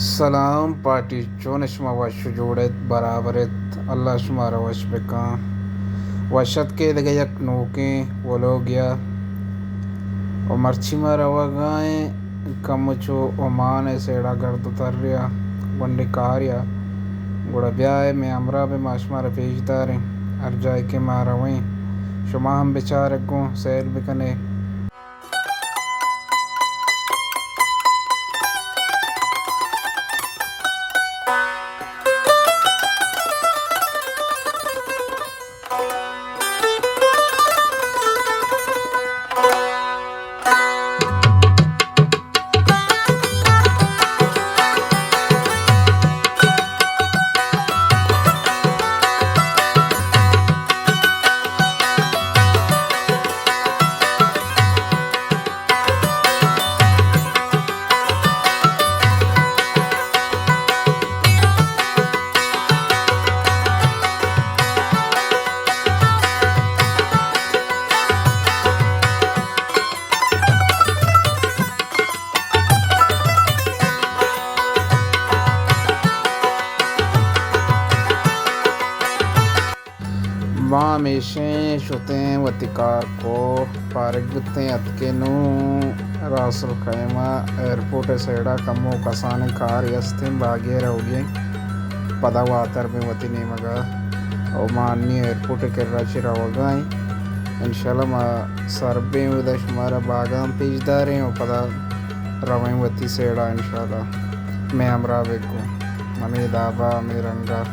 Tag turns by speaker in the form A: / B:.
A: Salam party چون شما وش جوڑت برابرت اللہ شمارا وش بکاں وشت کے دگے یک نوکیں وہ لوگ یا و مرچی مارا وگائیں کمچو oman سیڑا گرد اتر ریا ونڈی کاریا گوڑا بیائے میں امرا بے ماشمارا پیش داریں ہر جائے کے مارا ویں شما ہم بیچارے گوں سیل بکنے वहाँ हमेशा शुतें वतिकार को पारक बितते अतके नू रासुल खैमा एयरपोर्ट सेड़ा कमो कसाने कार यस्तिम बागे रहोगे पदा वातर में वती नहीं मगा और माननी एयरपोर्ट के राशि रहोगा इंशाल्लाह मा सरबे उदश हमारा बागाम पेजदार हैं और पदा रवें वती सेड़ा इंशाल्लाह मैं हमरा बेको मम्मी दाबा मेरंगा